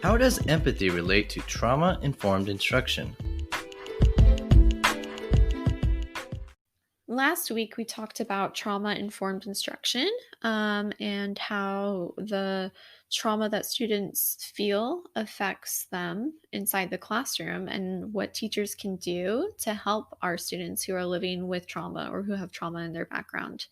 How does empathy relate to trauma-informed instruction? Last week, we talked about trauma-informed instruction, and how the trauma that students feel affects them inside the classroom, and what teachers can do to help our students who are living with trauma or who have trauma in their background.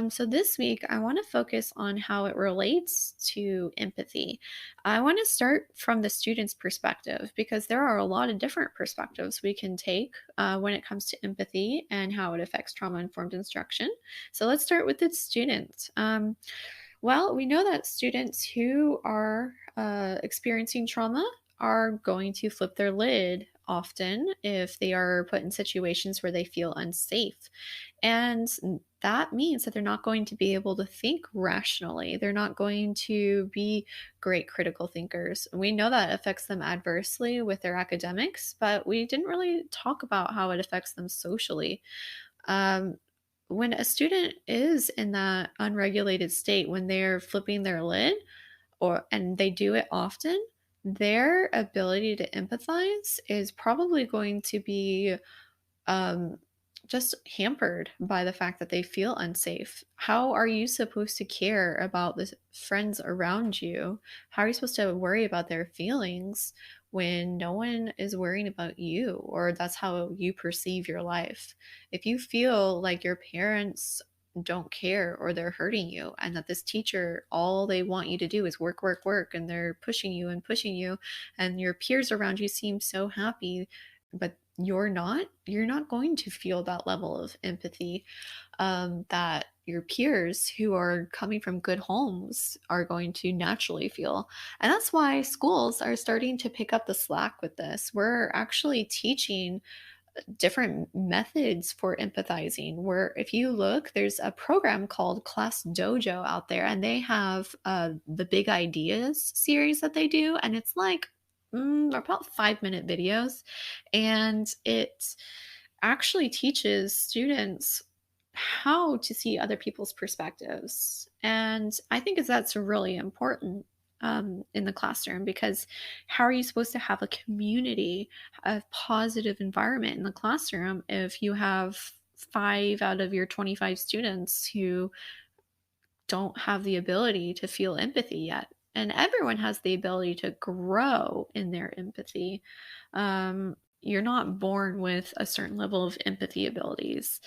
So this week, I want to focus on how it relates to empathy. I want to start from the student's perspective because there are a lot of different perspectives we can take when it comes to empathy and how it affects trauma informed instruction. So let's start with the student. Well, we know that students who are experiencing trauma are going to flip their lid often if they are put in situations where they feel unsafe. And that means that they're not going to be able to think rationally. They're not going to be great critical thinkers. We know that affects them adversely with their academics, but we didn't really talk about how it affects them socially. Um, when a student is in that unregulated state, when they're flipping their lid, and they do it often, their ability to empathize is probably going to be um, just hampered by the fact that they feel unsafe. How are you supposed to care about the friends around you? How are you supposed to worry about their feelings when no one is worrying about you, or that's how you perceive your life? If you feel like your parents don't care or they're hurting you, and that this teacher, all they want you to do is work, work, work, and they're pushing you and pushing you, and your peers around you seem so happy, but you're not going to feel that level of empathy that your peers who are coming from good homes are going to naturally feel. And that's why schools are starting to pick up the slack with this. We're actually teaching different methods for empathizing, where if you look, there's a program called Class Dojo out there, and they have the Big Ideas series that they do, and it's like about 5-minute videos, and it actually teaches students how to see other people's perspectives. And I think that's really important in the classroom, because how are you supposed to have a community, a positive environment in the classroom, if you have 5 out of your 25 students who don't have the ability to feel empathy yet? And everyone has the ability to grow in their empathy. You're not born with a certain level of empathy abilities,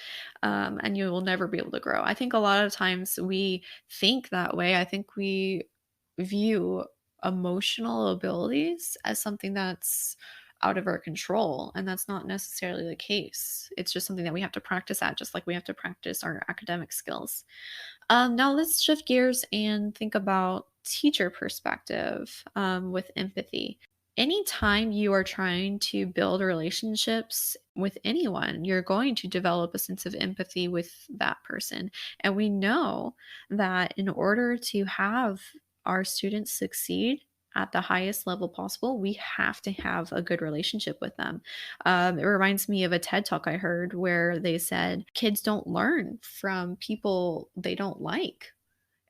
and you will never be able to grow. I think a lot of times we think that way. I think we view emotional abilities as something that's out of our control, and that's not necessarily the case. It's just something that we have to practice at, just like we have to practice our academic skills. Now let's shift gears and think about teacher perspective with empathy. Anytime you are trying to build relationships with anyone, you're going to develop a sense of empathy with that person. And we know that in order to have our students succeed at the highest level possible, we have to have a good relationship with them. It reminds me of a TED talk I heard where they said kids don't learn from people they don't like.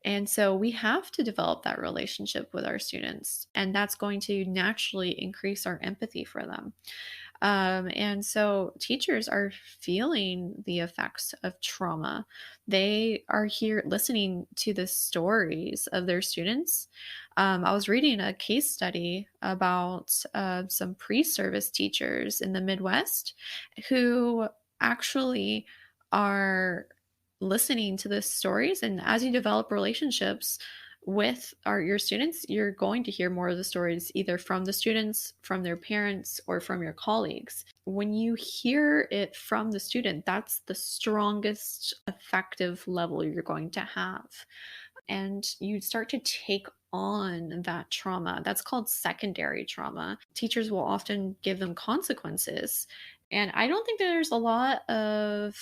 And so we have to develop that relationship with our students, and that's going to naturally increase our empathy for them. And so teachers are feeling the effects of trauma. They are here listening to the stories of their students. I was reading a case study about some pre service teachers in the Midwest who actually are listening to the stories. And as you develop relationships with your students, you're going to hear more of the stories either from the students, from their parents, or from your colleagues. When you hear it from the student, that's the strongest effective level you're going to have. And you start to take on that trauma. That's called secondary trauma. Teachers will often give them consequences. And I don't think there's a lot of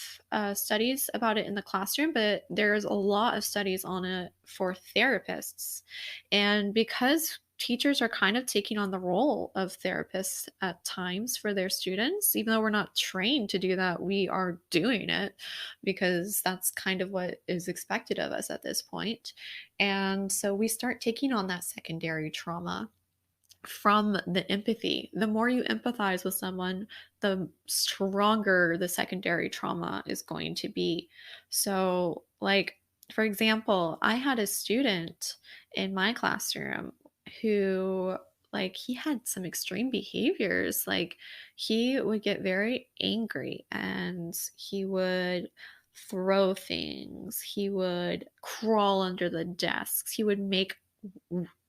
studies about it in the classroom, but there's a lot of studies on it for therapists. And because teachers are kind of taking on the role of therapists at times for their students, even though we're not trained to do that, we are doing it because that's kind of what is expected of us at this point. And so we start taking on that secondary trauma. from the empathy. The more you empathize with someone, the stronger the secondary trauma is going to be. So, like, for example, I had a student in my classroom who, like, he had some extreme behaviors. Like, he would get very angry and he would throw things, he would crawl under the desks, he would make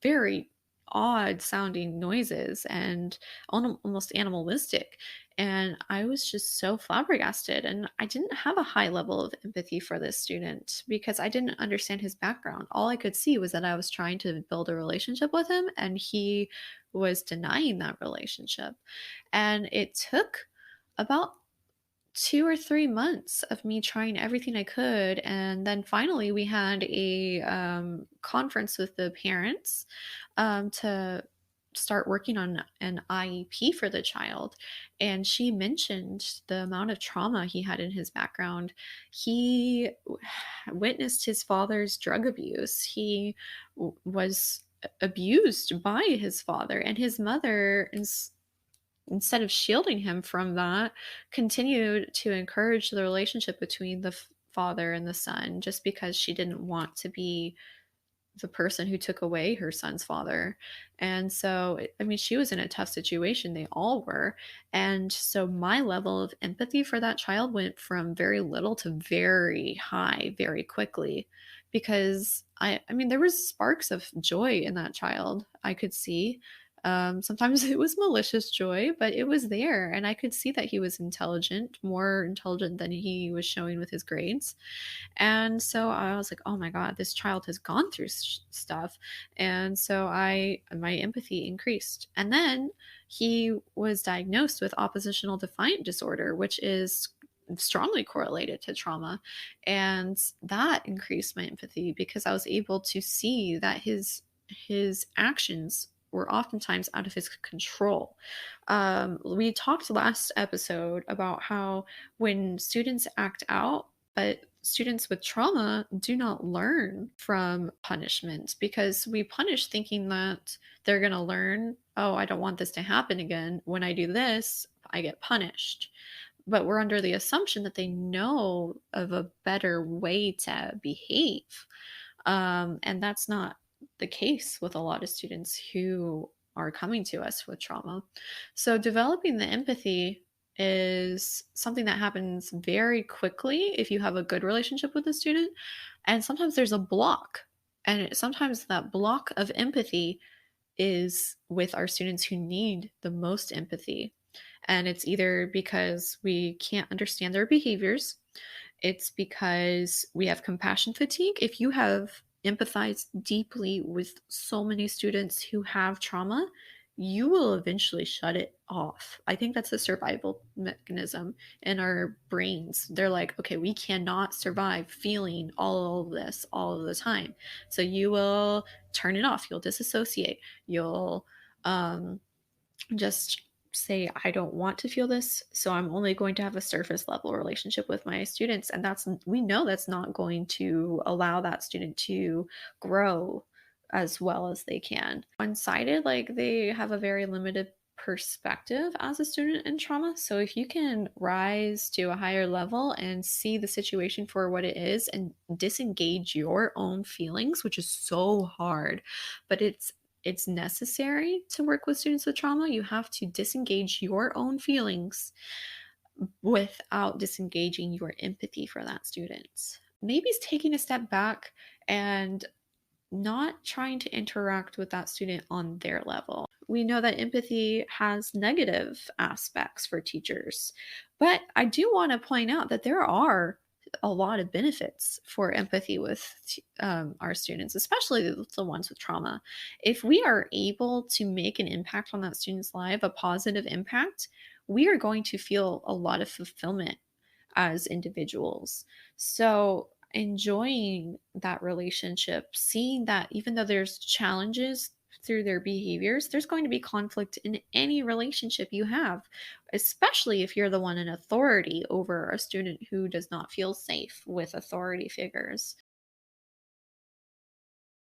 very odd sounding noises and almost animalistic. And I was just so flabbergasted. And I didn't have a high level of empathy for this student because I didn't understand his background. All I could see was that I was trying to build a relationship with him, and he was denying that relationship. And it took about 2 or 3 months of me trying everything I could. And then finally, we had a conference with the parents to start working on an IEP for the child. And she mentioned the amount of trauma he had in his background. He witnessed his father's drug abuse, he was abused by his father, and his mother, instead of shielding him from that, continued to encourage the relationship between the father and the son just because she didn't want to be the person who took away her son's father. And so, I mean, she was in a tough situation. They all were. And so my level of empathy for that child went from very little to very high very quickly because I mean, there was sparks of joy in that child I could see. Sometimes it was malicious joy, but it was there. And I could see that he was intelligent, more intelligent than he was showing with his grades. And so I was like, "Oh my god, this child has gone through stuff." And so I my empathy increased. And then he was diagnosed with oppositional defiant disorder, which is strongly correlated to trauma. And that increased my empathy because I was able to see that his actions were oftentimes out of his control. We talked last episode about how when students act out, but students with trauma do not learn from punishment because we punish thinking that they're going to learn, oh, I don't want this to happen again. When I do this, I get punished. But we're under the assumption that they know of a better way to behave. And that's not the case with a lot of students who are coming to us with trauma. So, developing the empathy is something that happens very quickly if you have a good relationship with a student. And sometimes there's a block. And sometimes that block of empathy is with our students who need the most empathy. And it's either because we can't understand their behaviors, it's because we have compassion fatigue. If you have empathized deeply with so many students who have trauma, you will eventually shut it off. I think that's a survival mechanism in our brains. They're like, okay, we cannot survive feeling all of this all of the time. So you will turn it off. You'll disassociate. You'll just say, I don't want to feel this, so I'm only going to have a surface level relationship with my students. And we know that's not going to allow that student to grow as well as they can. One sided, like they have a very limited perspective as a student in trauma. So if you can rise to a higher level and see the situation for what it is and disengage your own feelings, which is so hard, but it's necessary to work with students with trauma. You have to disengage your own feelings without disengaging your empathy for that student. Maybe it's taking a step back and not trying to interact with that student on their level. We know that empathy has negative aspects for teachers, but I do want to point out that there are a lot of benefits for empathy with our students, especially the ones with trauma. If we are able to make an impact on that student's life, a positive impact, we are going to feel a lot of fulfillment as individuals. So, enjoying that relationship, seeing that even though there's challenges through their behaviors, there's going to be conflict in any relationship you have, especially if you're the one in authority over a student who does not feel safe with authority figures.